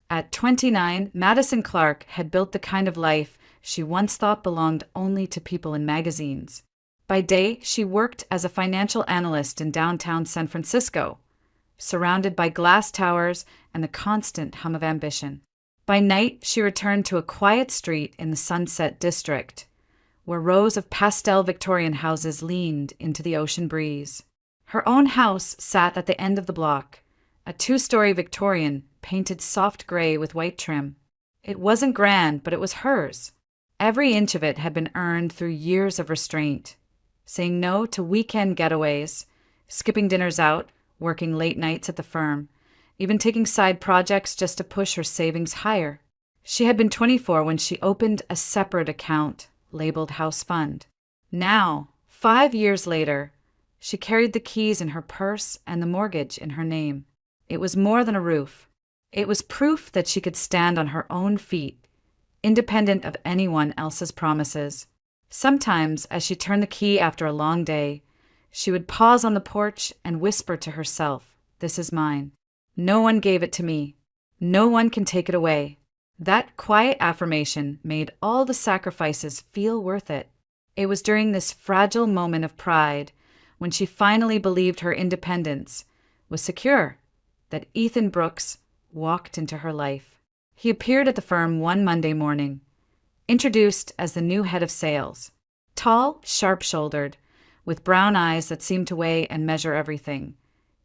At 29, Madison Clark had built the kind of life she once thought belonged only to people in magazines. By day, she worked as a financial analyst in downtown San Francisco, surrounded by glass towers and the constant hum of ambition. By night, she returned to a quiet street in the Sunset District, where rows of pastel Victorian houses leaned into the ocean breeze. Her own house sat at the end of the block, a two-story Victorian painted soft gray with white trim. It wasn't grand, but it was hers. Every inch of it had been earned through years of restraint, saying no to weekend getaways, skipping dinners out, working late nights at the firm, even taking side projects just to push her savings higher. She had been 24 when she opened a separate account labeled House Fund. Now, 5 years later, she carried the keys in her purse and the mortgage in her name. It was more than a roof. It was proof that she could stand on her own feet, independent of anyone else's promises. Sometimes, as she turned the key after a long day, she would pause on the porch and whisper to herself, "This is mine. No one gave it to me. No one can take it away." That quiet affirmation made all the sacrifices feel worth it. It was during this fragile moment of pride, when she finally believed her independence was secure, that Ethan Brooks walked into her life. He appeared at the firm one Monday morning, introduced as the new head of sales. Tall, sharp-shouldered, with brown eyes that seemed to weigh and measure everything.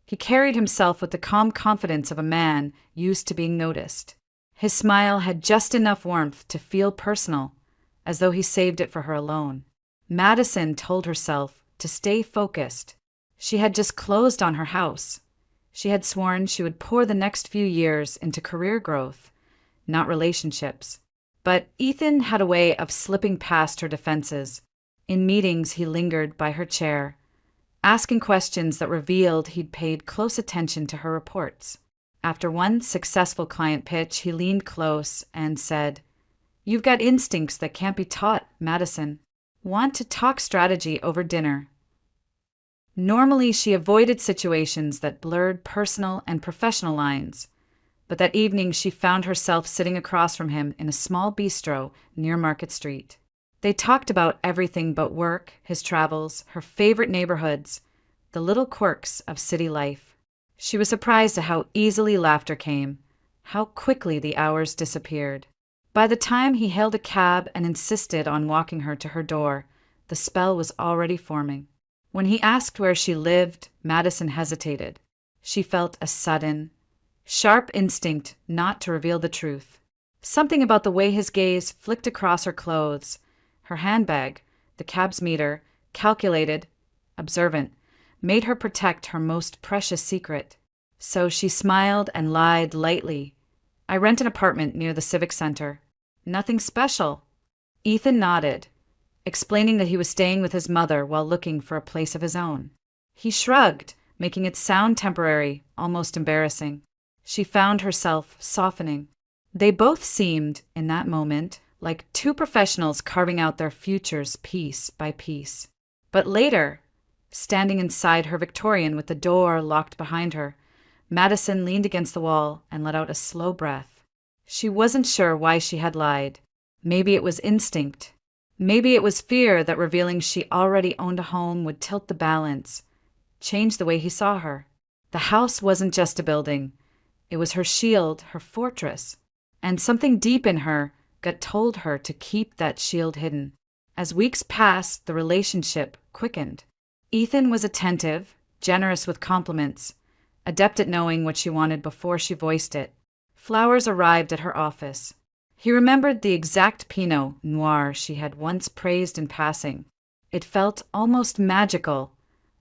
He carried himself with the calm confidence of a man used to being noticed. His smile had just enough warmth to feel personal, as though he saved it for her alone. Madison told herself to stay focused. She had just closed on her house. She had sworn she would pour the next few years into career growth, not relationships. But Ethan had a way of slipping past her defenses. In meetings, he lingered by her chair, asking questions that revealed he'd paid close attention to her reports. After one successful client pitch, he leaned close and said, "You've got instincts that can't be taught, Madison. Want to talk strategy over dinner?" Normally, she avoided situations that blurred personal and professional lines, but that evening she found herself sitting across from him in a small bistro near Market Street. They talked about everything but work, his travels, her favorite neighborhoods, the little quirks of city life. She was surprised at how easily laughter came, how quickly the hours disappeared. By the time he hailed a cab and insisted on walking her to her door, the spell was already forming. When he asked where she lived, Madison hesitated. She felt a sudden, sharp instinct not to reveal the truth. Something about the way his gaze flicked across her clothes, her handbag, the cab's meter, calculated, observant, made her protect her most precious secret. So she smiled and lied lightly. "I rent an apartment near the Civic Center. Nothing special." Ethan nodded, explaining that he was staying with his mother while looking for a place of his own. He shrugged, making it sound temporary, almost embarrassing. She found herself softening. They both seemed, in that moment, like two professionals carving out their futures piece by piece. But later, standing inside her Victorian with the door locked behind her, Madison leaned against the wall and let out a slow breath. She wasn't sure why she had lied. Maybe it was instinct. Maybe it was fear that revealing she already owned a home would tilt the balance, change the way he saw her. The house wasn't just a building. It was her shield, her fortress. And something deep in her gut told her to keep that shield hidden. As weeks passed, the relationship quickened. Ethan was attentive, generous with compliments, adept at knowing what she wanted before she voiced it. Flowers arrived at her office. He remembered the exact Pinot Noir she had once praised in passing. It felt almost magical,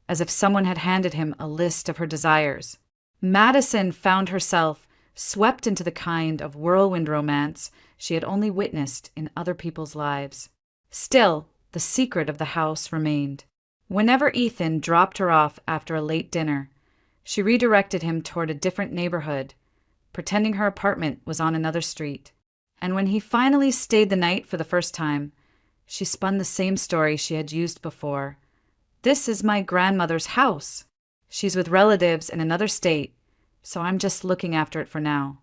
as if someone had handed him a list of her desires. Madison found herself swept into the kind of whirlwind romance she had only witnessed in other people's lives. Still, the secret of the house remained. Whenever Ethan dropped her off after a late dinner, she redirected him toward a different neighborhood, pretending her apartment was on another street. And when he finally stayed the night for the first time, she spun the same story she had used before. "This is my grandmother's house. She's with relatives in another state, so I'm just looking after it for now."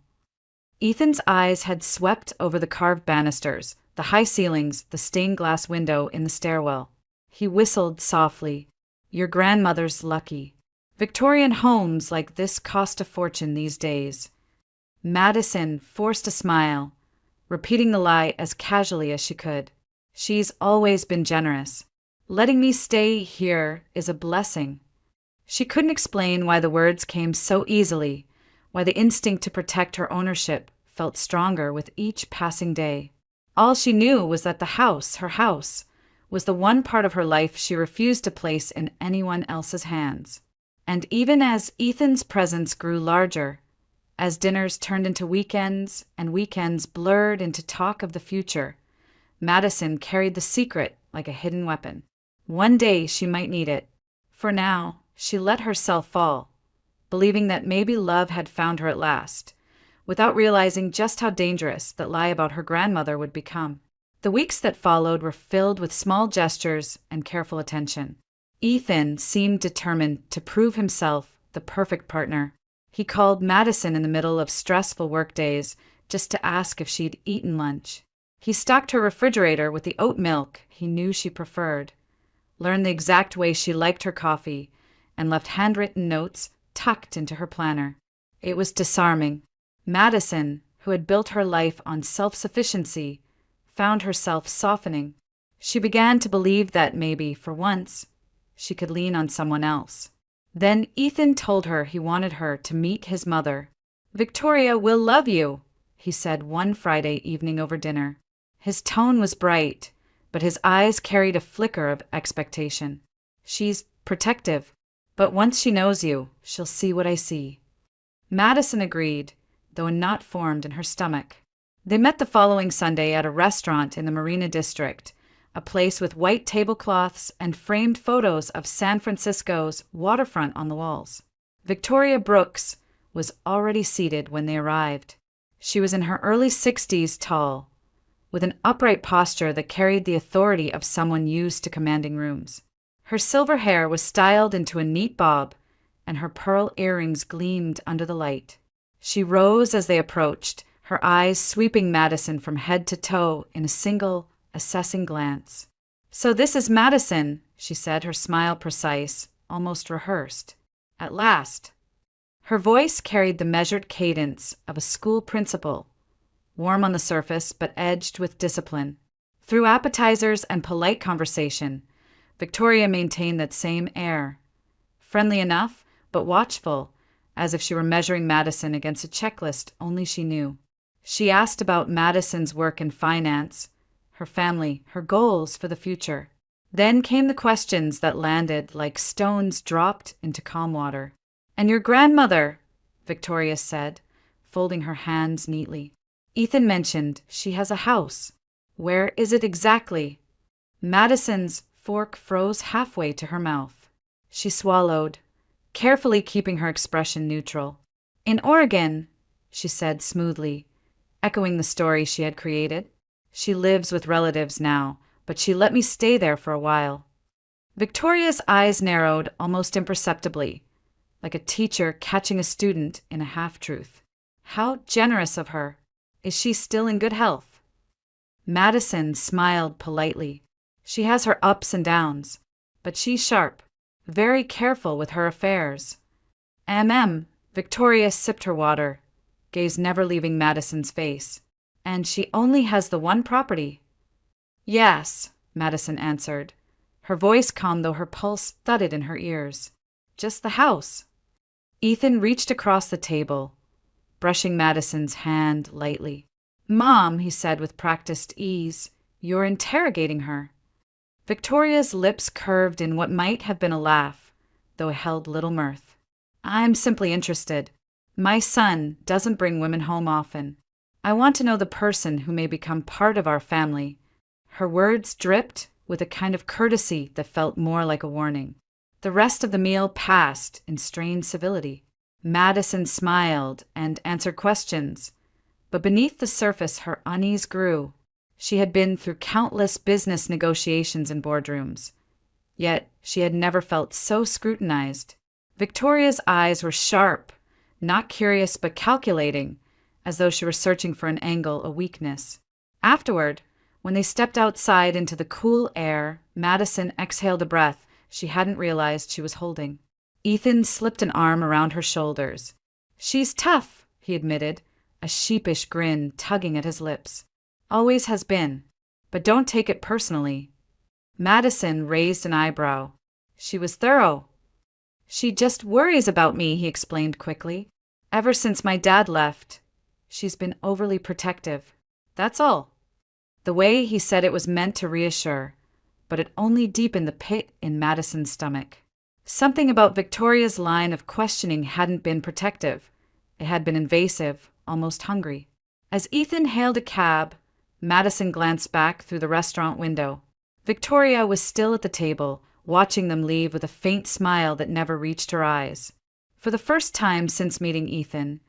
Ethan's eyes had swept over the carved banisters, the high ceilings, the stained glass window in the stairwell. He whistled softly. Your grandmother's lucky. Victorian homes like this cost a fortune these days. Madison forced a smile, repeating the lie as casually as she could. She's always been generous. Letting me stay here is a blessing. She couldn't explain why the words came so easily, why the instinct to protect her ownership felt stronger with each passing day. All she knew was that the house, her house, was the one part of her life she refused to place in anyone else's hands. And even as Ethan's presence grew larger, as dinners turned into weekends and weekends blurred into talk of the future, Madison carried the secret like a hidden weapon. One day she might need it. For now, she let herself fall, believing that maybe love had found her at last, without realizing just how dangerous that lie about her grandmother would become. The weeks that followed were filled with small gestures and careful attention. Ethan seemed determined to prove himself the perfect partner. He called Madison in the middle of stressful workdays just to ask if she'd eaten lunch. He stocked her refrigerator with the oat milk he knew she preferred, learned the exact way she liked her coffee, and left handwritten notes tucked into her planner. It was disarming. Madison, who had built her life on self-sufficiency, found herself softening. She began to believe that maybe, for once, she could lean on someone else. Then Ethan told her he wanted her to meet his mother. "Victoria will love you," he said one Friday evening over dinner. His tone was bright, but his eyes carried a flicker of expectation. "She's protective, but once she knows you, she'll see what I see." Madison agreed, though a knot formed in her stomach. They met the following Sunday at a restaurant in the Marina District, a place with white tablecloths and framed photos of San Francisco's waterfront on the walls. Victoria Brooks was already seated when they arrived. She was in her early 60s, tall, with an upright posture that carried the authority of someone used to commanding rooms. Her silver hair was styled into a neat bob, and her pearl earrings gleamed under the light. She rose as they approached, her eyes sweeping Madison from head to toe in a single, assessing glance. "So this is Madison," she said, her smile precise, almost rehearsed. "At last." Her voice carried the measured cadence of a school principal, warm on the surface but edged with discipline. Through appetizers and polite conversation, Victoria maintained that same air, friendly enough but watchful, as if she were measuring Madison against a checklist only she knew. She asked about Madison's work in finance, her family, her goals for the future. Then came the questions that landed like stones dropped into calm water. "And your grandmother," Victoria said, folding her hands neatly. Ethan mentioned she has a house. "Where is it exactly?" Madison's fork froze halfway to her mouth. She swallowed, carefully keeping her expression neutral. "In Oregon," she said smoothly, echoing the story she had created. "She lives with relatives now, but she let me stay there for a while." Victoria's eyes narrowed almost imperceptibly, like a teacher catching a student in a half-truth. How generous of her. Is she still in good health? Madison smiled politely. She has her ups and downs, but she's sharp, very careful with her affairs. Victoria sipped her water, gaze never leaving Madison's face. "And she only has the one property?" "Yes," Madison answered, her voice calm though her pulse thudded in her ears. "Just the house." Ethan reached across the table, brushing Madison's hand lightly. "Mom," he said with practiced ease, "you're interrogating her." Victoria's lips curved in what might have been a laugh, though it held little mirth. "I'm simply interested. My son doesn't bring women home often. I want to know the person who may become part of our family." Her words dripped with a kind of courtesy that felt more like a warning. The rest of the meal passed in strained civility. Madison smiled and answered questions, but beneath the surface her unease grew. She had been through countless business negotiations in boardrooms, yet she had never felt so scrutinized. Victoria's eyes were sharp, not curious but calculating, as though she were searching for an angle, a weakness. Afterward, when they stepped outside into the cool air, Madison exhaled a breath she hadn't realized she was holding. Ethan slipped an arm around her shoulders. "She's tough," he admitted, a sheepish grin tugging at his lips. "Always has been. But don't take it personally." Madison raised an eyebrow. She was thorough. "She just worries about me," he explained quickly. "Ever since my dad left. She's been overly protective. That's all." The way he said it was meant to reassure, but it only deepened the pit in Madison's stomach. Something about Victoria's line of questioning hadn't been protective. It had been invasive, almost hungry. As Ethan hailed a cab, Madison glanced back through the restaurant window. Victoria was still at the table, watching them leave with a faint smile that never reached her eyes. For the first time since meeting Ethan,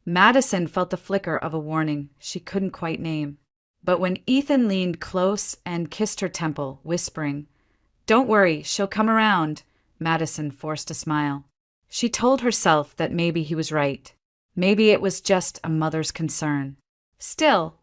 Madison felt the flicker of a warning she couldn't quite name. But when Ethan leaned close and kissed her temple, whispering, "Don't worry, she'll come around," Madison forced a smile. She told herself that maybe he was right. Maybe it was just a mother's concern. Still,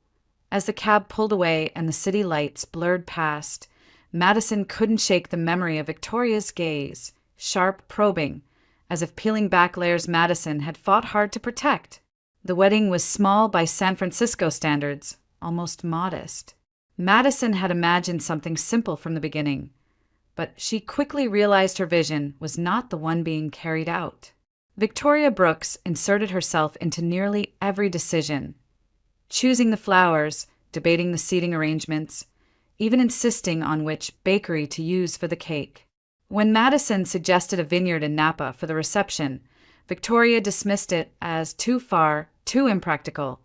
as the cab pulled away and the city lights blurred past, Madison couldn't shake the memory of Victoria's gaze, sharp, probing, as if peeling back layers Madison had fought hard to protect. The wedding was small by San Francisco standards, almost modest. Madison had imagined something simple from the beginning, but she quickly realized her vision was not the one being carried out. Victoria Brooks inserted herself into nearly every decision, choosing the flowers, debating the seating arrangements, even insisting on which bakery to use for the cake. When Madison suggested a vineyard in Napa for the reception, Victoria dismissed it as too far, too impractical,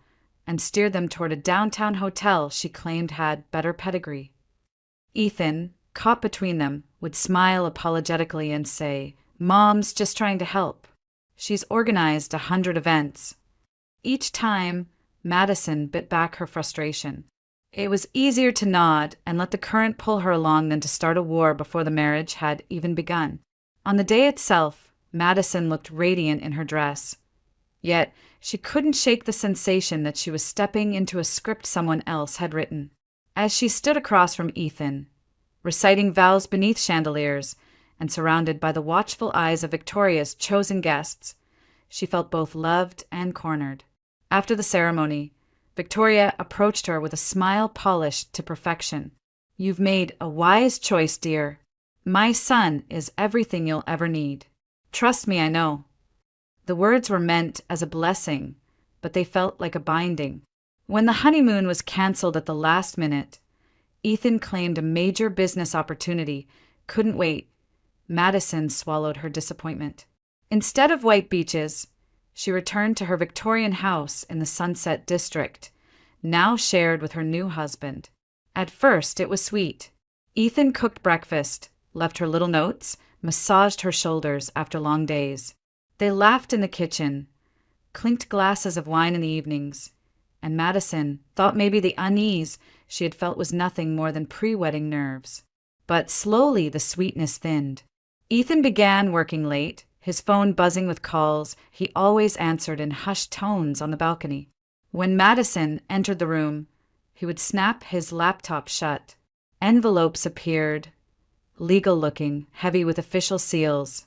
and steered them toward a downtown hotel she claimed had better pedigree. Ethan, caught between them, would smile apologetically and say, "Mom's just trying to help. She's organized 100 events." Each time, Madison bit back her frustration. It was easier to nod and let the current pull her along than to start a war before the marriage had even begun. On the day itself, Madison looked radiant in her dress. Yet, she couldn't shake the sensation that she was stepping into a script someone else had written. As she stood across from Ethan, reciting vows beneath chandeliers and surrounded by the watchful eyes of Victoria's chosen guests, she felt both loved and cornered. After the ceremony, Victoria approached her with a smile polished to perfection. "You've made a wise choice, dear. My son is everything you'll ever need. Trust me, I know." The words were meant as a blessing, but they felt like a binding. When the honeymoon was canceled at the last minute, Ethan claimed a major business opportunity couldn't wait. Madison swallowed her disappointment. Instead of white beaches, she returned to her Victorian house in the Sunset District, now shared with her new husband. At first, it was sweet. Ethan cooked breakfast, left her little notes, massaged her shoulders after long days. They laughed in the kitchen, clinked glasses of wine in the evenings, and Madison thought maybe the unease she had felt was nothing more than pre-wedding nerves. But slowly the sweetness thinned. Ethan began working late, his phone buzzing with calls he always answered in hushed tones on the balcony. When Madison entered the room, he would snap his laptop shut. Envelopes appeared, legal-looking, heavy with official seals,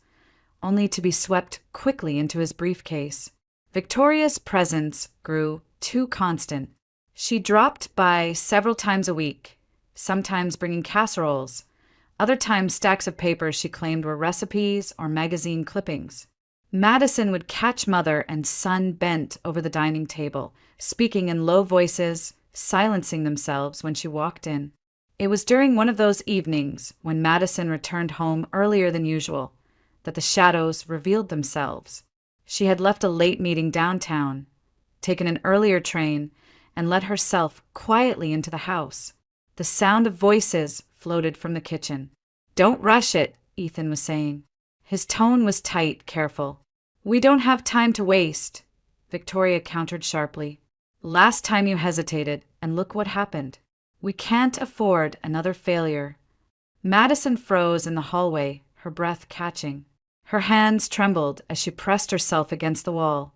only to be swept quickly into his briefcase. Victoria's presence grew too constant. She dropped by several times a week, sometimes bringing casseroles, other times stacks of papers she claimed were recipes or magazine clippings. Madison would catch mother and son bent over the dining table, speaking in low voices, silencing themselves when she walked in. It was during one of those evenings, when Madison returned home earlier than usual, that the shadows revealed themselves. She had left a late meeting downtown, taken an earlier train, and let herself quietly into the house. The sound of voices floated from the kitchen. "Don't rush it," Ethan was saying. His tone was tight, careful. "We don't have time to waste," Victoria countered sharply. "Last time you hesitated, and look what happened. We can't afford another failure." Madison froze in the hallway, her breath catching. Her hands trembled as she pressed herself against the wall,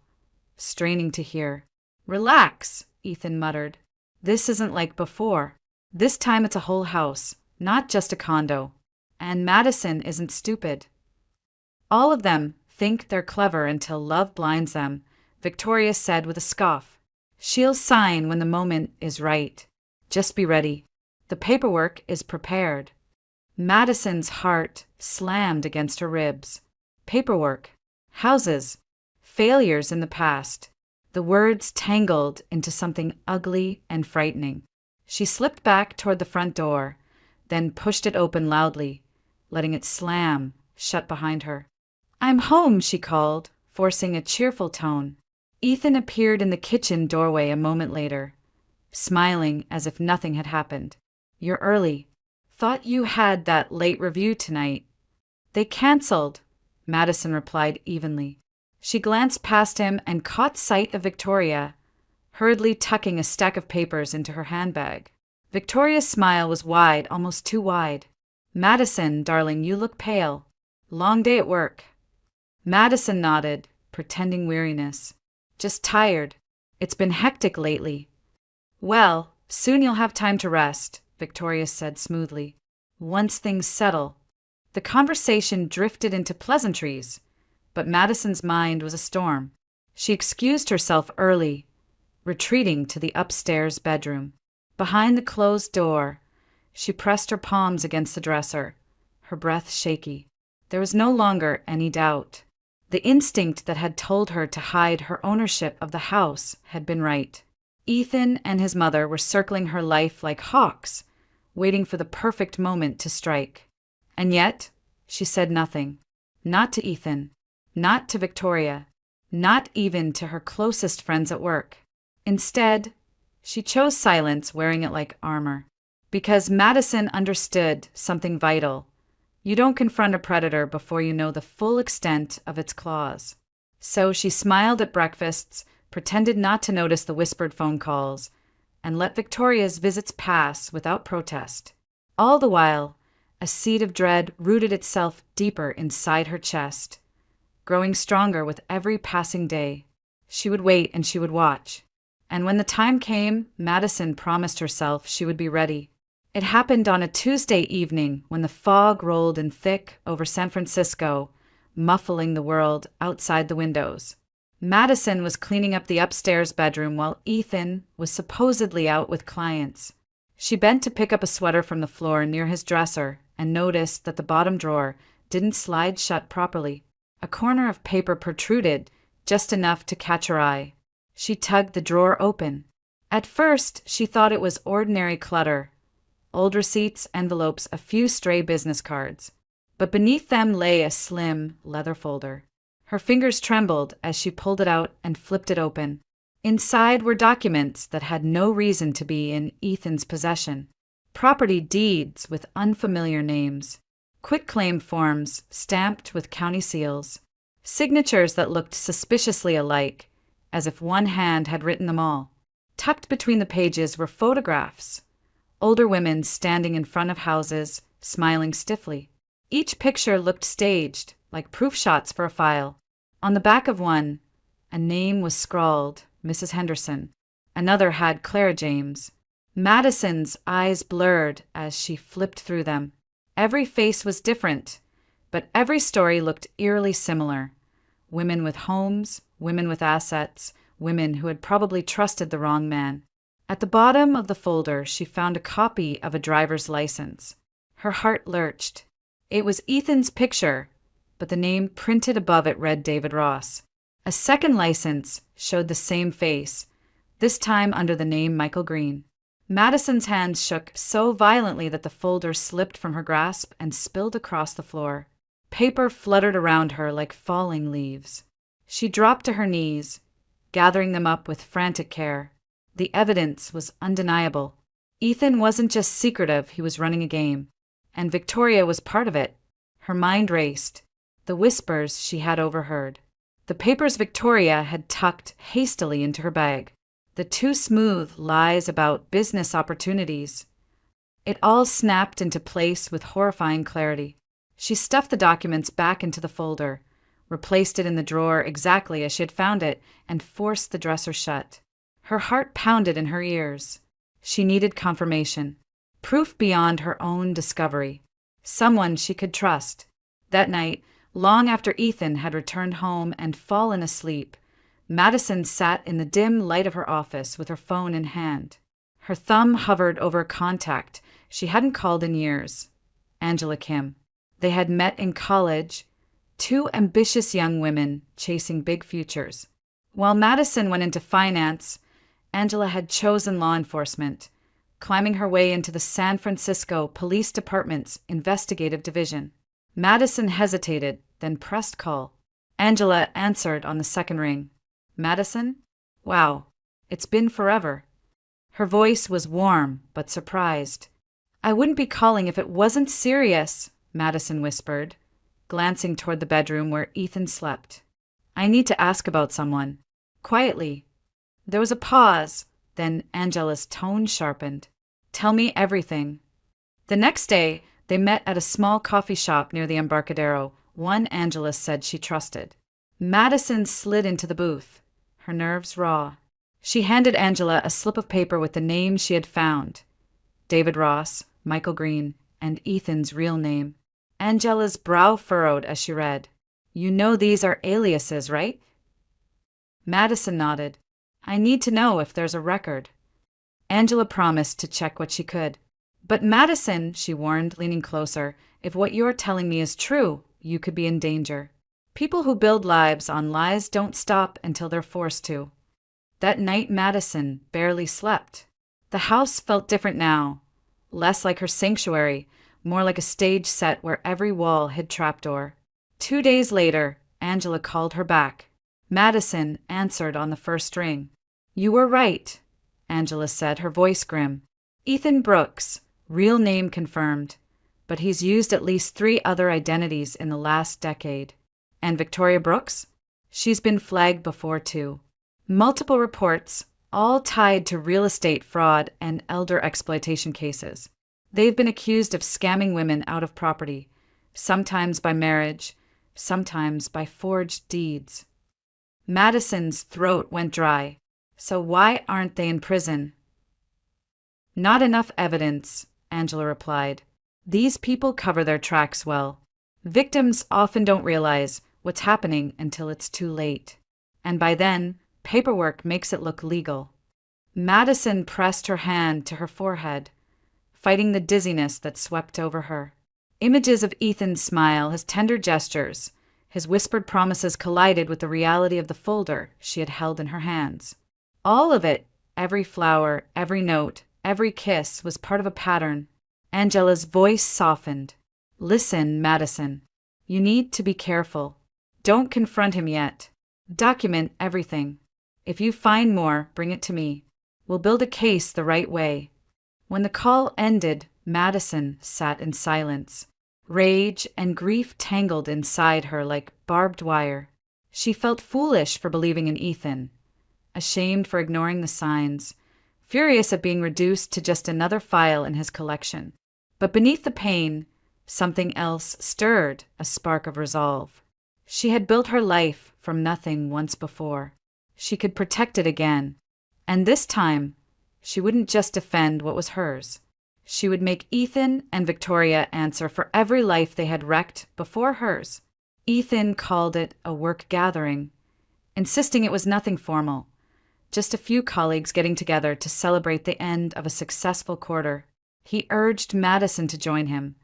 straining to hear. Relax, Ethan muttered. This isn't like before. This time it's a whole house, not just a condo. And Madison isn't stupid. All of them think they're clever until love blinds them, Victoria said with a scoff. She'll sign when the moment is right. Just be ready. The paperwork is prepared. Madison's heart slammed against her ribs. Paperwork. Houses. Failures in the past. The words tangled into something ugly and frightening. She slipped back toward the front door, then pushed it open loudly, letting it slam shut behind her. I'm home, she called, forcing a cheerful tone. Ethan appeared in the kitchen doorway a moment later, smiling as if nothing had happened. You're early. Thought you had that late review tonight. They canceled, Madison replied evenly. She glanced past him and caught sight of Victoria, hurriedly tucking a stack of papers into her handbag. Victoria's smile was wide, almost too wide. Madison, darling, you look pale. Long day at work. Madison nodded, pretending weariness. Just tired. It's been hectic lately. Well, soon you'll have time to rest, Victoria said smoothly. Once things settle. The conversation drifted into pleasantries, but Madison's mind was a storm. She excused herself early, retreating to the upstairs bedroom. Behind the closed door, she pressed her palms against the dresser, her breath shaky. There was no longer any doubt. The instinct that had told her to hide her ownership of the house had been right. Ethan and his mother were circling her life like hawks, waiting for the perfect moment to strike. And yet, she said nothing. Not to Ethan, not to Victoria, not even to her closest friends at work. Instead, she chose silence, wearing it like armor. Because Madison understood something vital. You don't confront a predator before you know the full extent of its claws. So she smiled at breakfasts, pretended not to notice the whispered phone calls, and let Victoria's visits pass without protest. All the while, a seed of dread rooted itself deeper inside her chest, growing stronger with every passing day. She would wait and she would watch. And when the time came, Madison promised herself she would be ready. It happened on a Tuesday evening when the fog rolled in thick over San Francisco, muffling the world outside the windows. Madison was cleaning up the upstairs bedroom while Ethan was supposedly out with clients. She bent to pick up a sweater from the floor near his dresser and noticed that the bottom drawer didn't slide shut properly. A corner of paper protruded, just enough to catch her eye. She tugged the drawer open. At first, she thought it was ordinary clutter. Old receipts, envelopes, a few stray business cards. But beneath them lay a slim leather folder. Her fingers trembled as she pulled it out and flipped it open. Inside were documents that had no reason to be in Ethan's possession. Property deeds with unfamiliar names. Quitclaim forms stamped with county seals. Signatures that looked suspiciously alike, as if one hand had written them all. Tucked between the pages were photographs. Older women standing in front of houses, smiling stiffly. Each picture looked staged, like proof shots for a file. On the back of one, a name was scrawled, Mrs. Henderson. Another had Clara James. Madison's eyes blurred as she flipped through them. Every face was different, but every story looked eerily similar. Women with homes, women with assets, women who had probably trusted the wrong man. At the bottom of the folder, she found a copy of a driver's license. Her heart lurched. It was Ethan's picture, but the name printed above it read David Ross. A second license showed the same face, this time under the name Michael Green. Madison's hands shook so violently that the folder slipped from her grasp and spilled across the floor. Paper fluttered around her like falling leaves. She dropped to her knees, gathering them up with frantic care. The evidence was undeniable. Ethan wasn't just secretive, he was running a game. And Victoria was part of it. Her mind raced. The whispers she had overheard. The papers Victoria had tucked hastily into her bag. The too smooth lies about business opportunities. It all snapped into place with horrifying clarity. She stuffed the documents back into the folder, replaced it in the drawer exactly as she had found it, and forced the dresser shut. Her heart pounded in her ears. She needed confirmation. Proof beyond her own discovery. Someone she could trust. That night, long after Ethan had returned home and fallen asleep, Madison sat in the dim light of her office with her phone in hand. Her thumb hovered over a contact she hadn't called in years. Angela Kim. They had met in college, two ambitious young women chasing big futures. While Madison went into finance, Angela had chosen law enforcement, climbing her way into the San Francisco Police Department's investigative division. Madison hesitated, then pressed call. Angela answered on the second ring. Madison? Wow, it's been forever. Her voice was warm, but surprised. I wouldn't be calling if it wasn't serious, Madison whispered, glancing toward the bedroom where Ethan slept. I need to ask about someone. Quietly. There was a pause, then Angela's tone sharpened. Tell me everything. The next day, they met at a small coffee shop near the Embarcadero, one Angela said she trusted. Madison slid into the booth, her nerves raw. She handed Angela a slip of paper with the names she had found. David Ross, Michael Green, and Ethan's real name. Angela's brow furrowed as she read. You know these are aliases, right? Madison nodded. I need to know if there's a record. Angela promised to check what she could. But Madison, she warned, leaning closer, if what you're telling me is true, you could be in danger. People who build lives on lies don't stop until they're forced to. That night Madison barely slept. The house felt different now. Less like her sanctuary, more like a stage set where every wall hid trapdoor. 2 days later, Angela called her back. Madison answered on the first ring. You were right, Angela said, her voice grim. Ethan Brooks, real name confirmed, but he's used at least 3 other identities in the last decade. And Victoria Brooks? She's been flagged before too. Multiple reports, all tied to real estate fraud and elder exploitation cases. They've been accused of scamming women out of property, sometimes by marriage, sometimes by forged deeds. Madison's throat went dry. So why aren't they in prison? Not enough evidence, Angela replied. These people cover their tracks well. Victims often don't realize what's happening until it's too late. And by then, paperwork makes it look legal. Madison pressed her hand to her forehead, fighting the dizziness that swept over her. Images of Ethan's smile, his tender gestures, his whispered promises collided with the reality of the folder she had held in her hands. All of it, every flower, every note, every kiss, was part of a pattern. Angela's voice softened. Listen, Madison. You need to be careful. Don't confront him yet. Document everything. If you find more, bring it to me. We'll build a case the right way. When the call ended, Madison sat in silence. Rage and grief tangled inside her like barbed wire. She felt foolish for believing in Ethan, ashamed for ignoring the signs, furious at being reduced to just another file in his collection. But beneath the pain, something else stirred, a spark of resolve. She had built her life from nothing once before. She could protect it again. And this time, she wouldn't just defend what was hers. She would make Ethan and Victoria answer for every life they had wrecked before hers. Ethan called it a work gathering, insisting it was nothing formal, just a few colleagues getting together to celebrate the end of a successful quarter. He urged Madison to join him,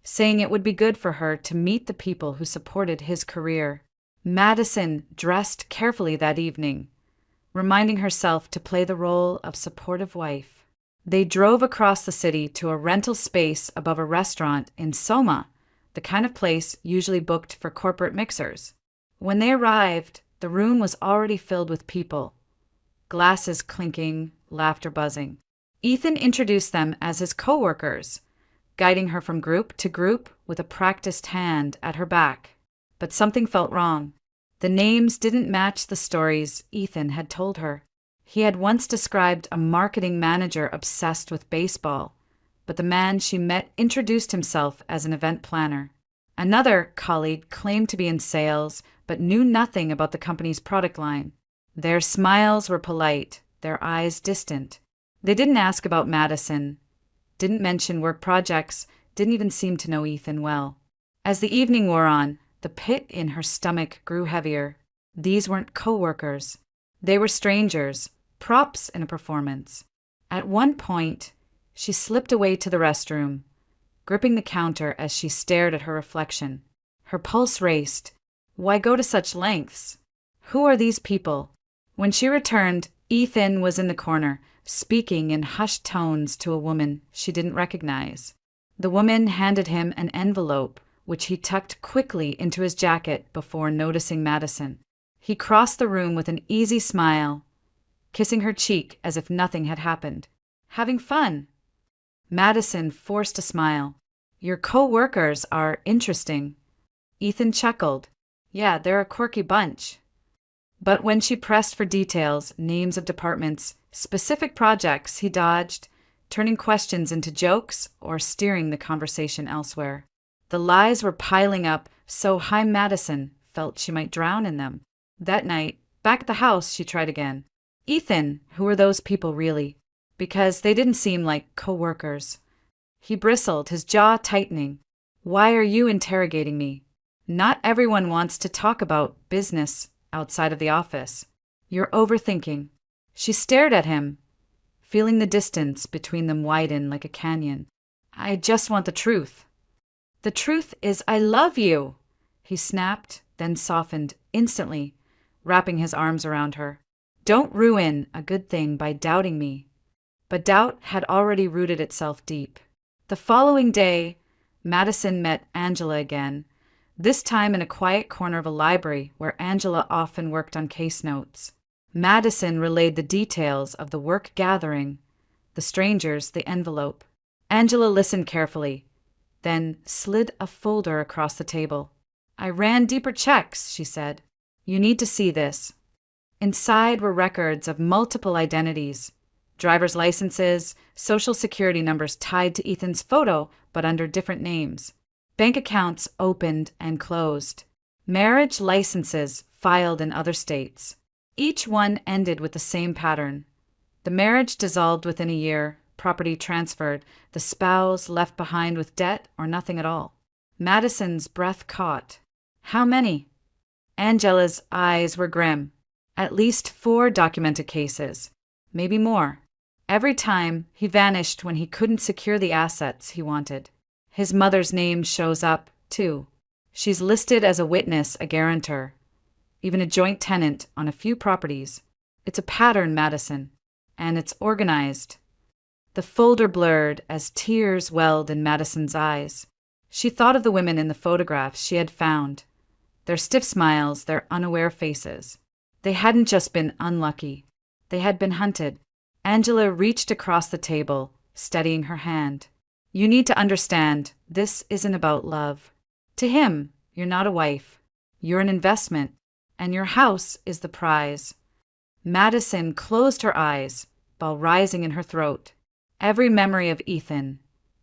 saying it would be good for her to meet the people who supported his career. Madison dressed carefully that evening, reminding herself to play the role of supportive wife. They drove across the city to a rental space above a restaurant in Soma, the kind of place usually booked for corporate mixers. When they arrived, the room was already filled with people, glasses clinking, laughter buzzing. Ethan introduced them as his co-workers, guiding her from group to group with a practiced hand at her back. But something felt wrong. The names didn't match the stories Ethan had told her. He had once described a marketing manager obsessed with baseball, but the man she met introduced himself as an event planner. Another colleague claimed to be in sales, but knew nothing about the company's product line. Their smiles were polite, their eyes distant. They didn't ask about Madison, didn't mention work projects, didn't even seem to know Ethan well. As the evening wore on, the pit in her stomach grew heavier. These weren't co-workers. They were strangers, props in a performance. At one point, she slipped away to the restroom, gripping the counter as she stared at her reflection. Her pulse raced. Why go to such lengths? Who are these people? When she returned, Ethan was in the corner, speaking in hushed tones to a woman she didn't recognize. The woman handed him an envelope, which he tucked quickly into his jacket before noticing Madison. He crossed the room with an easy smile, kissing her cheek as if nothing had happened. Having fun? Madison forced a smile. Your co-workers are interesting. Ethan chuckled. Yeah, they're a quirky bunch. But when she pressed for details, names of departments, specific projects, he dodged, turning questions into jokes or steering the conversation elsewhere. The lies were piling up, so Madison felt she might drown in them. That night, back at the house, she tried again. Ethan, who were those people really? Because they didn't seem like co-workers. He bristled, his jaw tightening. Why are you interrogating me? Not everyone wants to talk about business outside of the office. You're overthinking. She stared at him, feeling the distance between them widen like a canyon. I just want the truth. The truth is I love you, he snapped, then softened instantly, wrapping his arms around her. Don't ruin a good thing by doubting me. But doubt had already rooted itself deep. The following day, Madison met Angela again, this time in a quiet corner of a library where Angela often worked on case notes. Madison relayed the details of the work gathering, the strangers, the envelope. Angela listened carefully, then slid a folder across the table. I ran deeper checks, she said. You need to see this. Inside were records of multiple identities, driver's licenses, social security numbers tied to Ethan's photo but under different names. Bank accounts opened and closed. Marriage licenses filed in other states. Each one ended with the same pattern. The marriage dissolved within a year, property transferred, the spouse left behind with debt or nothing at all. Madison's breath caught. How many? Angela's eyes were grim. At least 4 documented cases. Maybe more. Every time, he vanished when he couldn't secure the assets he wanted. His mother's name shows up, too. She's listed as a witness, a guarantor, even a joint tenant on a few properties. It's a pattern, Madison, and it's organized. The folder blurred as tears welled in Madison's eyes. She thought of the women in the photographs she had found, their stiff smiles, their unaware faces. They hadn't just been unlucky. They had been hunted. Angela reached across the table, steadying her hand. You need to understand, this isn't about love. To him, you're not a wife. You're an investment, and your house is the prize. Madison closed her eyes, while rising in her throat. Every memory of Ethan,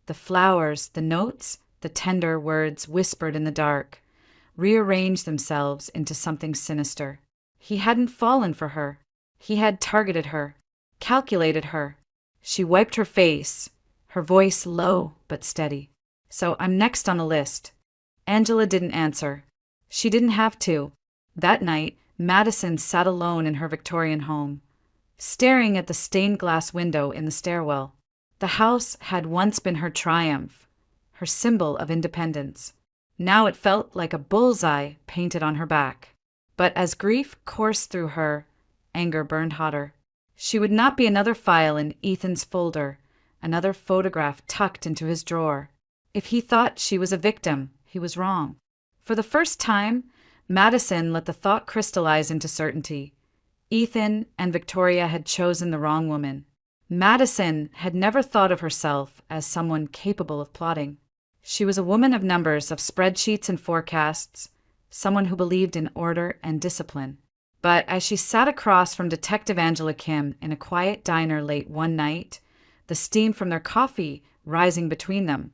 the flowers, the notes, the tender words whispered in the dark, rearranged themselves into something sinister. He hadn't fallen for her. He had targeted her, calculated her. She wiped her face, her voice low but steady. So I'm next on the list. Angela didn't answer. She didn't have to. That night, Madison sat alone in her Victorian home, staring at the stained glass window in the stairwell. The house had once been her triumph, her symbol of independence. Now it felt like a bullseye painted on her back. But as grief coursed through her, anger burned hotter. She would not be another file in Ethan's folder, another photograph tucked into his drawer. If he thought she was a victim, he was wrong. For the first time, Madison let the thought crystallize into certainty. Ethan and Victoria had chosen the wrong woman. Madison had never thought of herself as someone capable of plotting. She was a woman of numbers, of spreadsheets and forecasts, someone who believed in order and discipline. But as she sat across from Detective Angela Kim in a quiet diner late one night, the steam from their coffee rising between them,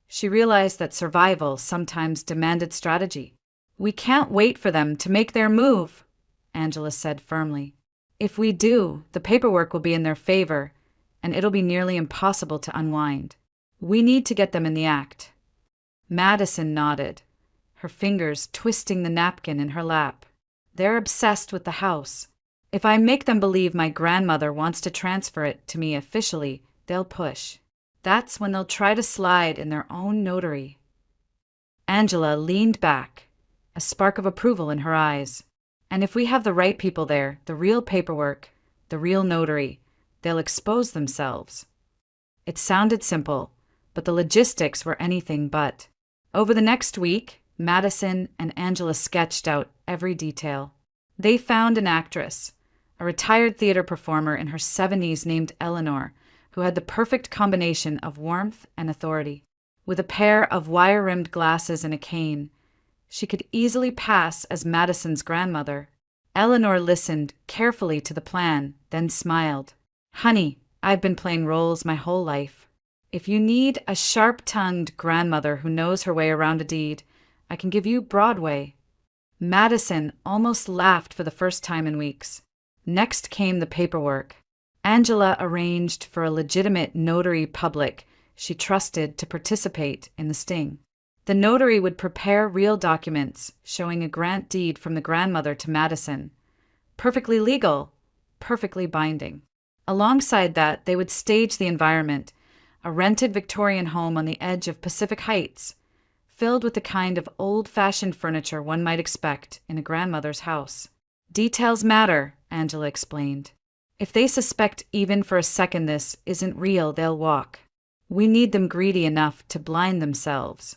she realized that survival sometimes demanded strategy. We can't wait for them to make their move, Angela said firmly. If we do, the paperwork will be in their favor, and it'll be nearly impossible to unwind. We need to get them in the act." Madison nodded, her fingers twisting the napkin in her lap. "They're obsessed with the house. If I make them believe my grandmother wants to transfer it to me officially, they'll push. That's when they'll try to slide in their own notary." Angela leaned back, a spark of approval in her eyes. "And if we have the right people there, the real paperwork, the real notary, they'll expose themselves." It sounded simple, but the logistics were anything but. Over the next week, Madison and Angela sketched out every detail. They found an actress, a retired theater performer in her 70s named Eleanor, who had the perfect combination of warmth and authority. With a pair of wire-rimmed glasses and a cane, she could easily pass as Madison's grandmother. Eleanor listened carefully to the plan, then smiled. "Honey, I've been playing roles my whole life. If you need a sharp-tongued grandmother who knows her way around a deed, I can give you Broadway." Madison almost laughed for the first time in weeks. Next came the paperwork. Angela arranged for a legitimate notary public she trusted to participate in the sting. The notary would prepare real documents showing a grant deed from the grandmother to Madison. Perfectly legal, perfectly binding. Alongside that, they would stage the environment, a rented Victorian home on the edge of Pacific Heights, filled with the kind of old-fashioned furniture one might expect in a grandmother's house. "Details matter," Angela explained. "If they suspect even for a second this isn't real, they'll walk. We need them greedy enough to blind themselves."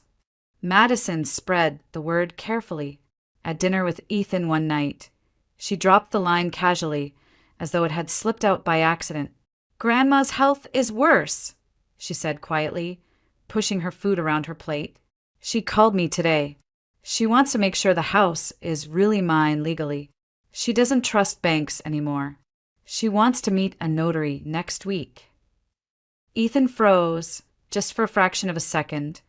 Madison spread the word carefully. At dinner with Ethan one night, she dropped the line casually, as though it had slipped out by accident. "Grandma's health is worse," she said quietly, pushing her food around her plate. "She called me today. She wants to make sure the house is really mine legally. She doesn't trust banks anymore. She wants to meet a notary next week." Ethan froze, just for a fraction of a second,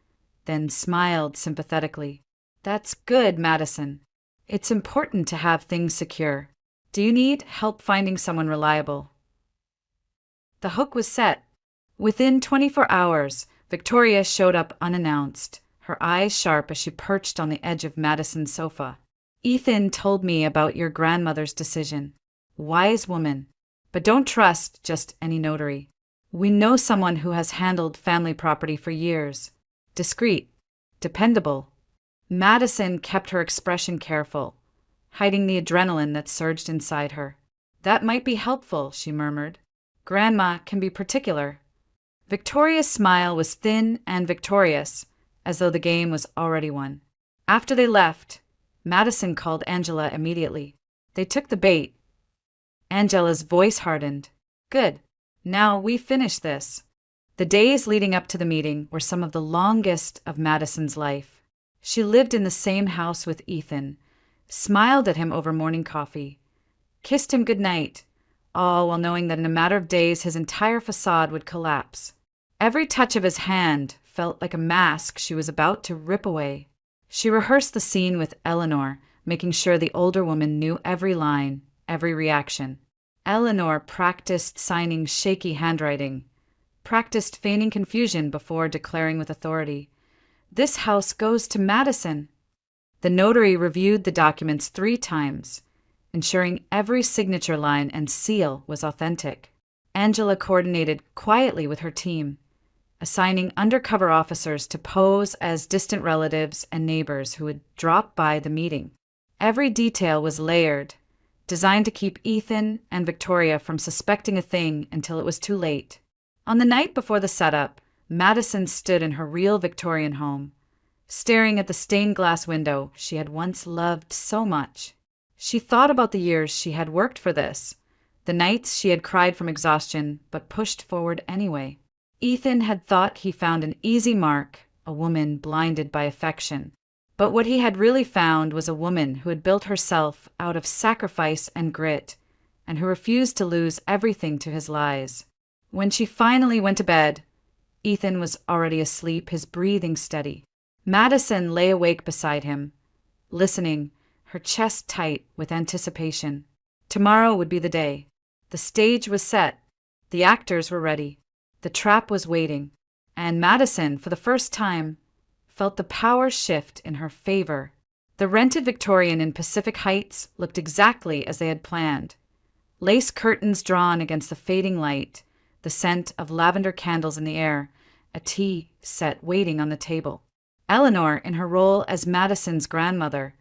then smiled sympathetically. "That's good, Madison. It's important to have things secure. Do you need help finding someone reliable?" The hook was set. Within 24 hours, Victoria showed up unannounced, her eyes sharp as she perched on the edge of Madison's sofa. "Ethan told me about your grandmother's decision. Wise woman. But don't trust just any notary. We know someone who has handled family property for years. Discreet. Dependable." Madison kept her expression careful, hiding the adrenaline that surged inside her. "That might be helpful," she murmured. "Grandma can be particular." Victoria's smile was thin and victorious, as though the game was already won. After they left, Madison called Angela immediately. They took the bait. Angela's voice hardened. "Good. Now we finish this." The days leading up to the meeting were some of the longest of Madison's life. She lived in the same house with Ethan, smiled at him over morning coffee, kissed him goodnight, all while knowing that in a matter of days his entire facade would collapse. Every touch of his hand felt like a mask she was about to rip away. She rehearsed the scene with Eleanor, making sure the older woman knew every line, every reaction. Eleanor practiced signing shaky handwriting, practiced feigning confusion before declaring with authority, "This house goes to Madison." The notary reviewed the documents 3 times, ensuring every signature line and seal was authentic. Angela coordinated quietly with her team, assigning undercover officers to pose as distant relatives and neighbors who would drop by the meeting. Every detail was layered, designed to keep Ethan and Victoria from suspecting a thing until it was too late. On the night before the setup, Madison stood in her real Victorian home, staring at the stained glass window she had once loved so much. She thought about the years she had worked for this, the nights she had cried from exhaustion but pushed forward anyway. Ethan had thought he found an easy mark, a woman blinded by affection. But what he had really found was a woman who had built herself out of sacrifice and grit, and who refused to lose everything to his lies. When she finally went to bed, Ethan was already asleep, his breathing steady. Madison lay awake beside him, listening, her chest tight with anticipation. Tomorrow would be the day. The stage was set. The actors were ready. The trap was waiting. And Madison, for the first time, felt the power shift in her favor. The rented Victorian in Pacific Heights looked exactly as they had planned. Lace curtains drawn against the fading light, the scent of lavender candles in the air, a tea set waiting on the table. Eleanor, in her role as Madison's grandmother,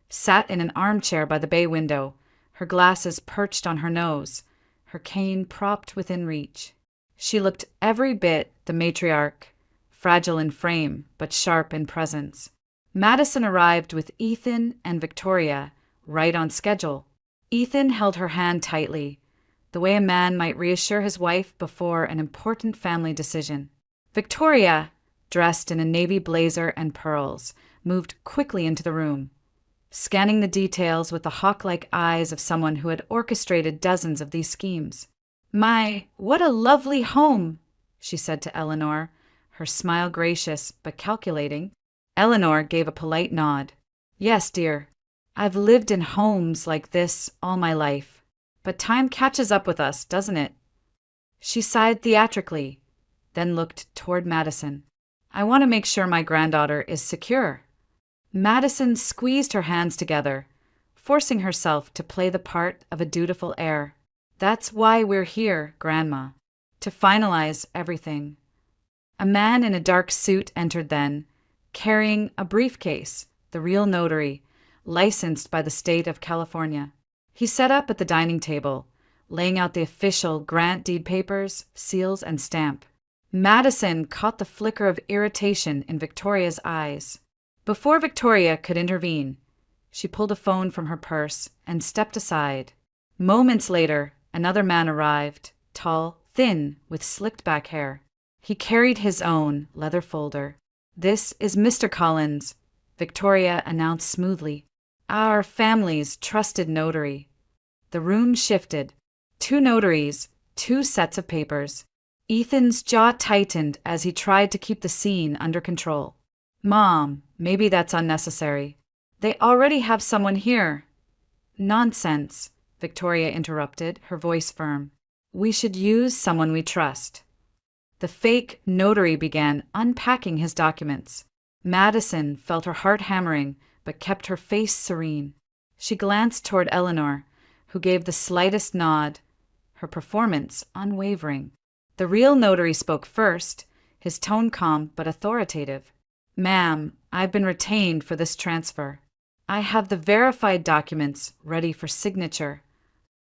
sat in an armchair by the bay window, her glasses perched on her nose, her cane propped within reach. She looked every bit the matriarch, fragile in frame but sharp in presence. Madison arrived with Ethan and Victoria, right on schedule. Ethan held her hand tightly, the way a man might reassure his wife before an important family decision. Victoria, dressed in a navy blazer and pearls, moved quickly into the room, scanning the details with the hawk-like eyes of someone who had orchestrated dozens of these schemes. "My, what a lovely home," she said to Eleanor, her smile gracious but calculating. Eleanor gave a polite nod. "Yes, dear. I've lived in homes like this all my life. But time catches up with us, doesn't it?" She sighed theatrically, then looked toward Madison. "I want to make sure my granddaughter is secure." Madison squeezed her hands together, forcing herself to play the part of a dutiful heir. "That's why we're here, Grandma. To finalize everything." A man in a dark suit entered then, carrying a briefcase, the real notary, licensed by the state of California. He sat up at the dining table, laying out the official grant deed papers, seals, and stamp. Madison caught the flicker of irritation in Victoria's eyes. Before Victoria could intervene, she pulled a phone from her purse and stepped aside. Moments later, another man arrived, tall, thin, with slicked back hair. He carried his own leather folder. "This is Mr. Collins," Victoria announced smoothly. "Our family's trusted notary." The room shifted. 2 notaries, 2 sets of papers. Ethan's jaw tightened as he tried to keep the scene under control. "Mom, maybe that's unnecessary. They already have someone here." "Nonsense," Victoria interrupted, her voice firm. "We should use someone we trust." The fake notary began unpacking his documents. Madison felt her heart hammering, but kept her face serene. She glanced toward Eleanor, who gave the slightest nod, her performance unwavering. The real notary spoke first, his tone calm but authoritative. "Ma'am, I've been retained for this transfer. I have the verified documents ready for signature."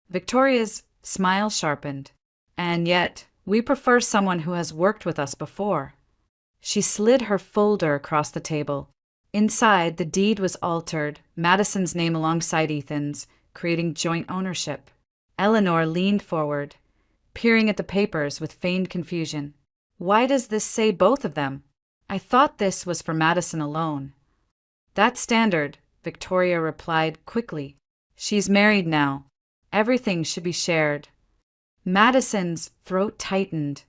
Victoria's smile sharpened. "And yet, we prefer someone who has worked with us before." She slid her folder across the table. Inside, the deed was altered, Madison's name alongside Ethan's, creating joint ownership. Eleanor leaned forward, peering at the papers with feigned confusion. "Why does this say both of them? I thought this was for Madison alone." "That's standard," Victoria replied quickly. "She's married now. Everything should be shared." Madison's throat tightened,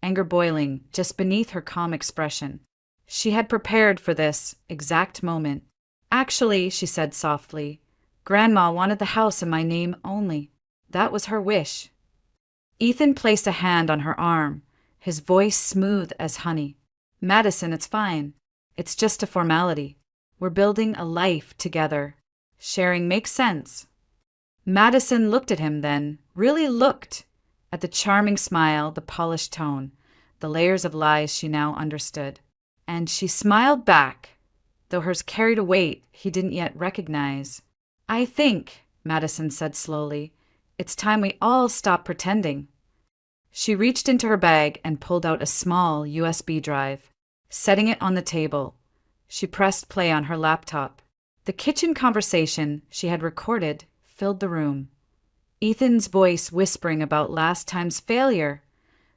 anger boiling just beneath her calm expression. She had prepared for this exact moment. "Actually," she said softly, "Grandma wanted the house in my name only. That was her wish." Ethan placed a hand on her arm, his voice smooth as honey. "Madison, it's fine. It's just a formality. We're building a life together. Sharing makes sense." Madison looked at him then, really looked, at the charming smile, the polished tone, the layers of lies she now understood. And she smiled back, though hers carried a weight he didn't yet recognize. "I think," Madison said slowly, "it's time we all stop pretending." She reached into her bag and pulled out a small USB drive. Setting it on the table, she pressed play on her laptop. The kitchen conversation she had recorded filled the room. Ethan's voice whispering about last time's failure.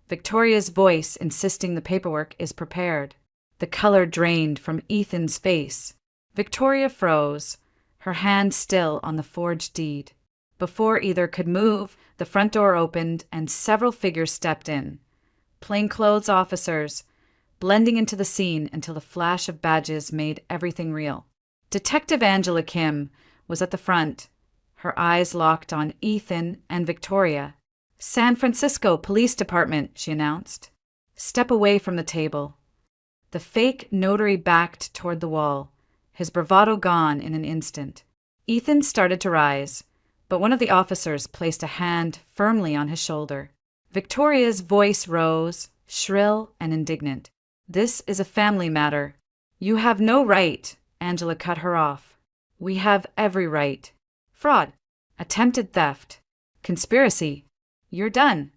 Victoria's voice insisting the paperwork is prepared. The color drained from Ethan's face. Victoria froze, her hand still on the forged deed. Before either could move, the front door opened and several figures stepped in. Plainclothes officers, blending into the scene until the flash of badges made everything real. Detective Angela Kim was at the front, her eyes locked on Ethan and Victoria. "San Francisco Police Department," she announced. "Step away from the table." The fake notary backed toward the wall, his bravado gone in an instant. Ethan started to rise, but one of the officers placed a hand firmly on his shoulder. Victoria's voice rose, shrill and indignant. "This is a family matter." "You have no right," Angela cut her off. "We have every right." "Fraud. Attempted theft. Conspiracy. You're done."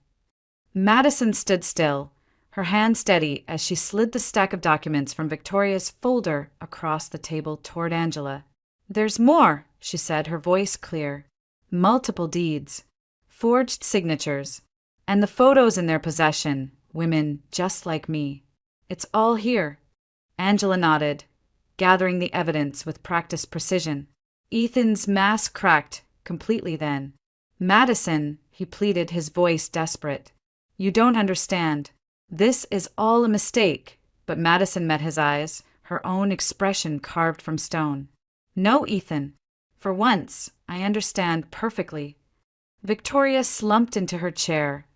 Madison stood still, her hand steady as she slid the stack of documents from Victoria's folder across the table toward Angela. "There's more," she said, her voice clear. "Multiple deeds, forged signatures, and the photos in their possession, women just like me. It's all here." Angela nodded, gathering the evidence with practiced precision. Ethan's mask cracked completely then. "Madison," he pleaded, his voice desperate. "You don't understand. This is all a mistake." But Madison met his eyes, her own expression carved from stone. "No, Ethan. For once, I understand perfectly." Victoria slumped into her chair,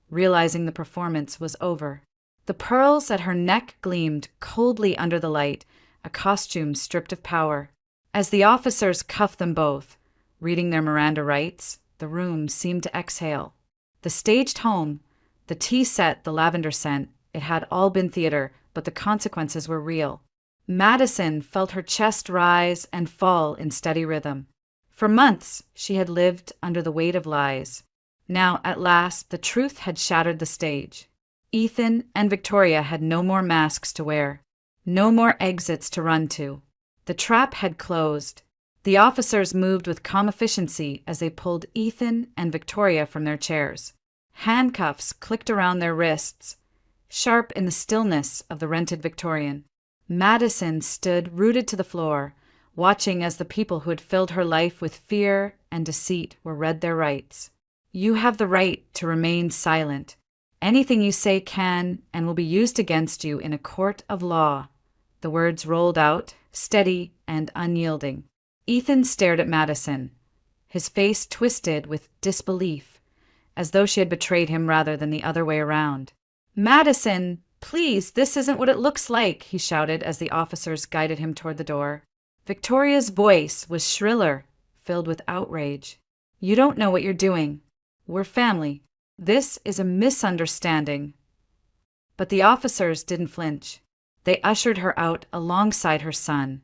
realizing the performance was over. The pearls at her neck gleamed coldly under the light, a costume stripped of power. As the officers cuffed them both, reading their Miranda rights, the room seemed to exhale. The staged home, the tea set, the lavender scent, it had all been theater, but the consequences were real. Madison felt her chest rise and fall in steady rhythm. For months, she had lived under the weight of lies. Now, at last, the truth had shattered the stage. Ethan and Victoria had no more masks to wear, no more exits to run to. The trap had closed. The officers moved with calm efficiency as they pulled Ethan and Victoria from their chairs. Handcuffs clicked around their wrists, sharp in the stillness of the rented Victorian. Madison stood rooted to the floor, watching as the people who had filled her life with fear and deceit were read their rights. "You have the right to remain silent. Anything you say can and will be used against you in a court of law." The words rolled out, steady and unyielding. Ethan stared at Madison, his face twisted with disbelief, as though she had betrayed him rather than the other way around. "Madison, please, this isn't what it looks like," he shouted as the officers guided him toward the door. Victoria's voice was shriller, filled with outrage. "You don't know what you're doing. We're family. This is a misunderstanding." But the officers didn't flinch. They ushered her out alongside her son,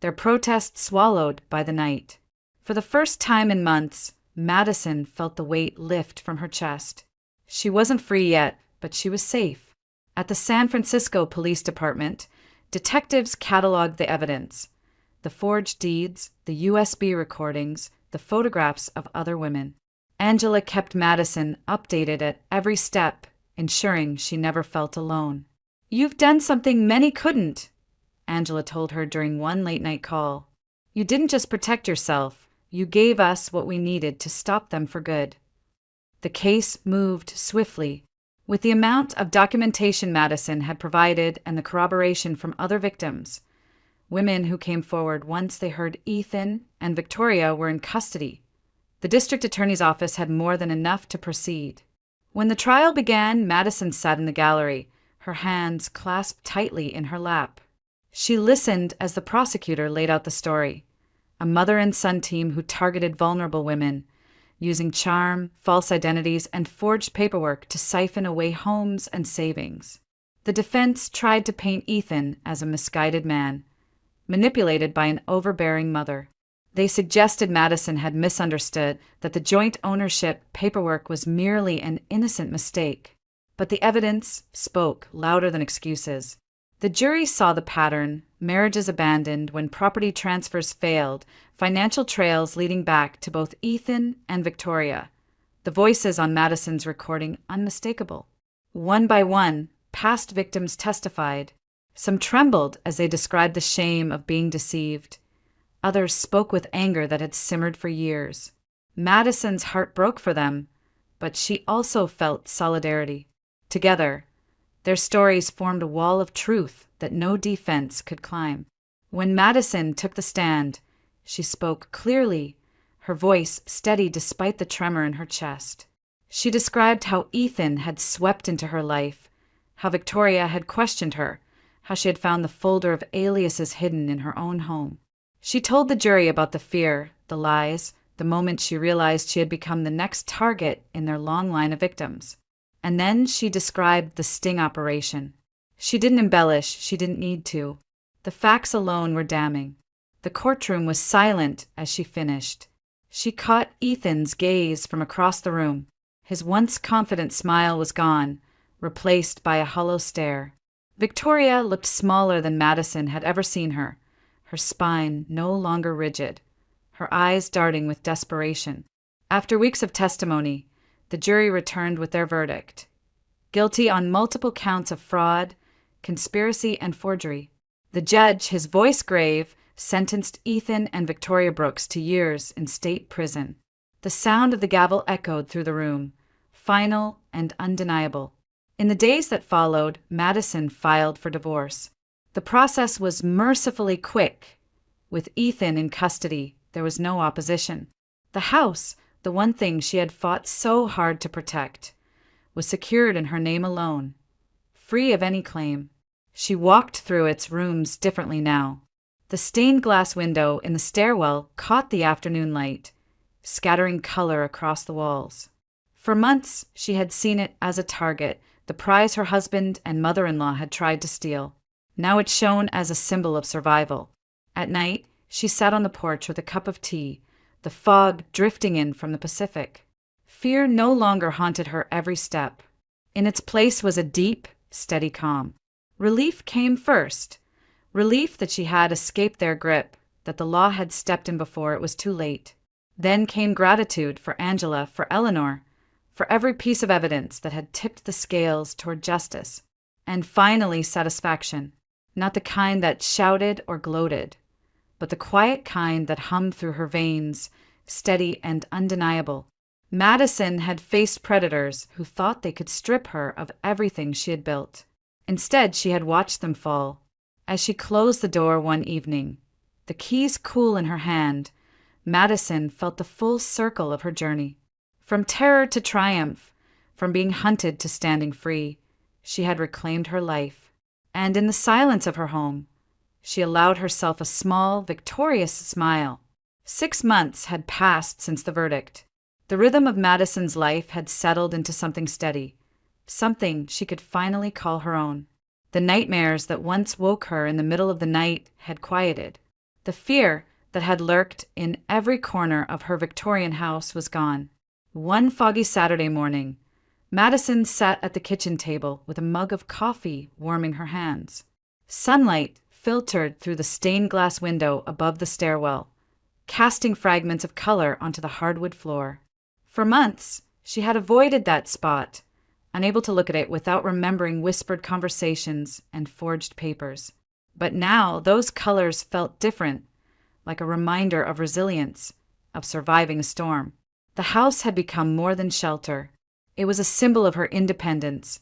their protest swallowed by the night. For the first time in months, Madison felt the weight lift from her chest. She wasn't free yet, but she was safe. At the San Francisco Police Department, detectives cataloged the evidence: the forged deeds, the USB recordings, the photographs of other women. Angela kept Madison updated at every step, ensuring she never felt alone. "You've done something many couldn't," Angela told her during one late-night call. "You didn't just protect yourself, you gave us what we needed to stop them for good." The case moved swiftly. With the amount of documentation Madison had provided and the corroboration from other victims, women who came forward once they heard Ethan and Victoria were in custody, the district attorney's office had more than enough to proceed. When the trial began, Madison sat in the gallery, her hands clasped tightly in her lap. She listened as the prosecutor laid out the story: a mother and son team who targeted vulnerable women, using charm, false identities, and forged paperwork to siphon away homes and savings. The defense tried to paint Ethan as a misguided man, manipulated by an overbearing mother. They suggested Madison had misunderstood, that the joint ownership paperwork was merely an innocent mistake. But the evidence spoke louder than excuses. The jury saw the pattern: marriages abandoned when property transfers failed, financial trails leading back to both Ethan and Victoria. The voices on Madison's recording unmistakable. One by one, past victims testified. Some trembled as they described the shame of being deceived. Others spoke with anger that had simmered for years. Madison's heart broke for them, but she also felt solidarity. Together, their stories formed a wall of truth that no defense could climb. When Madison took the stand, she spoke clearly, her voice steady despite the tremor in her chest. She described how Ethan had swept into her life, how Victoria had questioned her, how she had found the folder of aliases hidden in her own home. She told the jury about the fear, the lies, the moment she realized she had become the next target in their long line of victims. And then she described the sting operation. She didn't embellish, she didn't need to. The facts alone were damning. The courtroom was silent as she finished. She caught Ethan's gaze from across the room. His once confident smile was gone, replaced by a hollow stare. Victoria looked smaller than Madison had ever seen her, her spine no longer rigid, her eyes darting with desperation. After weeks of testimony, the jury returned with their verdict. Guilty on multiple counts of fraud, conspiracy, and forgery. The judge, his voice grave, sentenced Ethan and Victoria Brooks to years in state prison. The sound of the gavel echoed through the room, final and undeniable. In the days that followed, Madison filed for divorce. The process was mercifully quick. With Ethan in custody, there was no opposition. The house, the one thing she had fought so hard to protect, was secured in her name alone, free of any claim. She walked through its rooms differently now. The stained glass window in the stairwell caught the afternoon light, scattering color across the walls. For months, she had seen it as a target, the prize her husband and mother-in-law had tried to steal. Now it shone as a symbol of survival. At night, she sat on the porch with a cup of tea, the fog drifting in from the Pacific. Fear no longer haunted her every step. In its place was a deep, steady calm. Relief came first. Relief that she had escaped their grip, that the law had stepped in before it was too late. Then came gratitude for Angela, for Eleanor, for every piece of evidence that had tipped the scales toward justice. And finally satisfaction, not the kind that shouted or gloated, but the quiet kind that hummed through her veins, steady and undeniable. Madison had faced predators who thought they could strip her of everything she had built. Instead, she had watched them fall. As she closed the door one evening, the keys cool in her hand, Madison felt the full circle of her journey. From terror to triumph, from being hunted to standing free, she had reclaimed her life. And in the silence of her home, she allowed herself a small, victorious smile. 6 months had passed since the verdict. The rhythm of Madison's life had settled into something steady, something she could finally call her own. The nightmares that once woke her in the middle of the night had quieted. The fear that had lurked in every corner of her Victorian house was gone. One foggy Saturday morning, Madison sat at the kitchen table with a mug of coffee warming her hands. Sunlight filtered through the stained glass window above the stairwell, casting fragments of color onto the hardwood floor. For months, she had avoided that spot, unable to look at it without remembering whispered conversations and forged papers. But now those colors felt different, like a reminder of resilience, of surviving a storm. The house had become more than shelter. It was a symbol of her independence,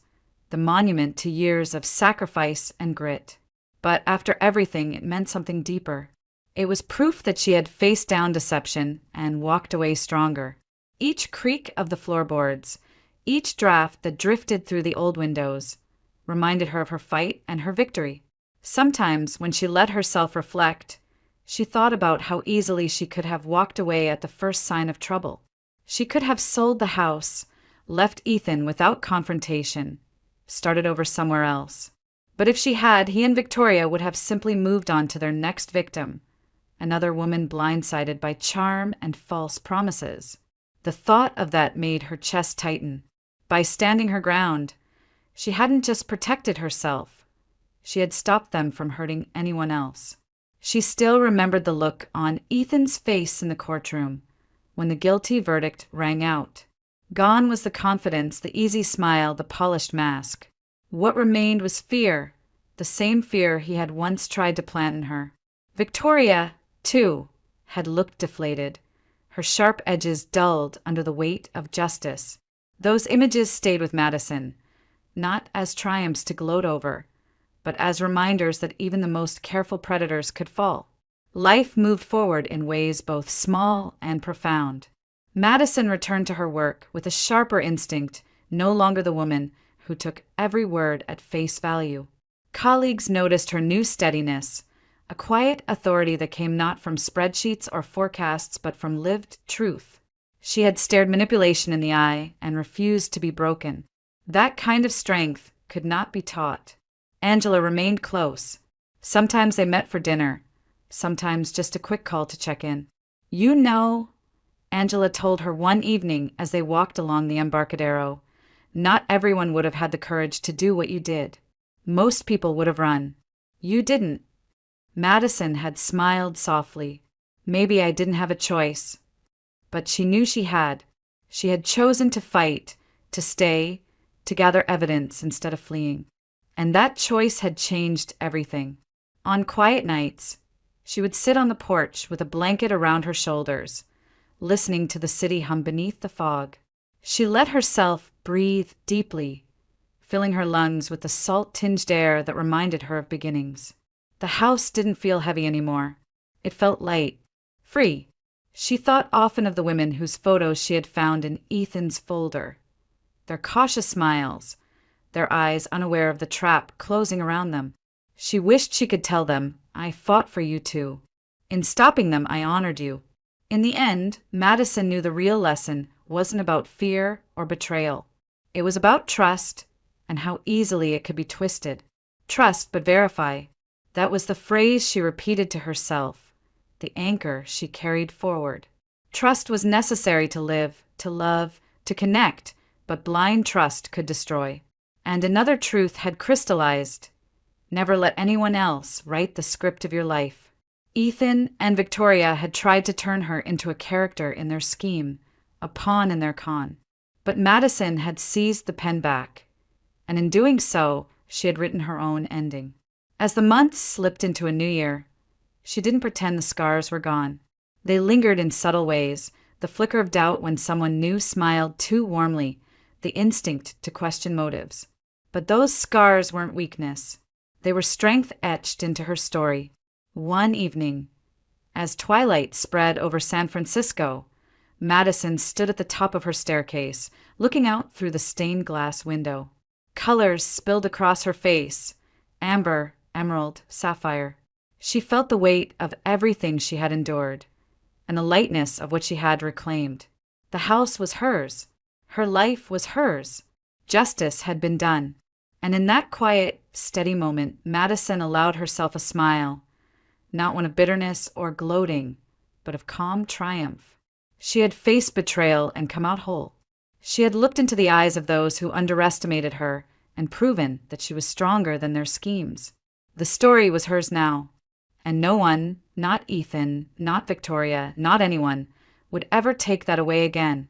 the monument to years of sacrifice and grit. But after everything, it meant something deeper. It was proof that she had faced down deception and walked away stronger. Each creak of the floorboards, each draft that drifted through the old windows, reminded her of her fight and her victory. Sometimes, when she let herself reflect, she thought about how easily she could have walked away at the first sign of trouble. She could have sold the house, left Ethan without confrontation, started over somewhere else. But if she had, he and Victoria would have simply moved on to their next victim, another woman blindsided by charm and false promises. The thought of that made her chest tighten. By standing her ground, she hadn't just protected herself, she had stopped them from hurting anyone else. She still remembered the look on Ethan's face in the courtroom when the guilty verdict rang out. Gone was the confidence, the easy smile, the polished mask. What remained was fear, the same fear he had once tried to plant in her. Victoria, too, had looked deflated, her sharp edges dulled under the weight of justice. Those images stayed with Madison, not as triumphs to gloat over, but as reminders that even the most careful predators could fall. Life moved forward in ways both small and profound. Madison returned to her work with a sharper instinct, no longer the woman who took every word at face value. Colleagues noticed her new steadiness, a quiet authority that came not from spreadsheets or forecasts but from lived truth. She had stared manipulation in the eye and refused to be broken. That kind of strength could not be taught. Angela remained close. Sometimes they met for dinner, sometimes just a quick call to check in. "You know," Angela told her one evening as they walked along the Embarcadero, "not everyone would have had the courage to do what you did. Most people would have run. You didn't." Madison had smiled softly. "Maybe I didn't have a choice." But she knew she had. She had chosen to fight, to stay, to gather evidence instead of fleeing. And that choice had changed everything. On quiet nights, she would sit on the porch with a blanket around her shoulders, listening to the city hum beneath the fog. She let herself breathe deeply, filling her lungs with the salt-tinged air that reminded her of beginnings. The house didn't feel heavy anymore. It felt light, free. She thought often of the women whose photos she had found in Ethan's folder. Their cautious smiles, their eyes unaware of the trap closing around them. She wished she could tell them, "I fought for you too. In stopping them, I honored you." In the end, Madison knew the real lesson wasn't about fear or betrayal. It was about trust and how easily it could be twisted. Trust but verify. That was the phrase she repeated to herself, the anchor she carried forward. Trust was necessary to live, to love, to connect, but blind trust could destroy. And another truth had crystallized. Never let anyone else write the script of your life. Ethan and Victoria had tried to turn her into a character in their scheme, a pawn in their con. But Madison had seized the pen back, and in doing so, she had written her own ending. As the months slipped into a new year, she didn't pretend the scars were gone. They lingered in subtle ways, the flicker of doubt when someone new smiled too warmly, the instinct to question motives. But those scars weren't weakness. They were strength etched into her story. One evening, as twilight spread over San Francisco, Madison stood at the top of her staircase, looking out through the stained glass window. Colors spilled across her face, amber, emerald, sapphire. She felt the weight of everything she had endured, and the lightness of what she had reclaimed. The house was hers. Her life was hers. Justice had been done. And in that quiet, steady moment, Madison allowed herself a smile, not one of bitterness or gloating, but of calm triumph. She had faced betrayal and come out whole. She had looked into the eyes of those who underestimated her and proven that she was stronger than their schemes. The story was hers now, and no one, not Ethan, not Victoria, not anyone, would ever take that away again.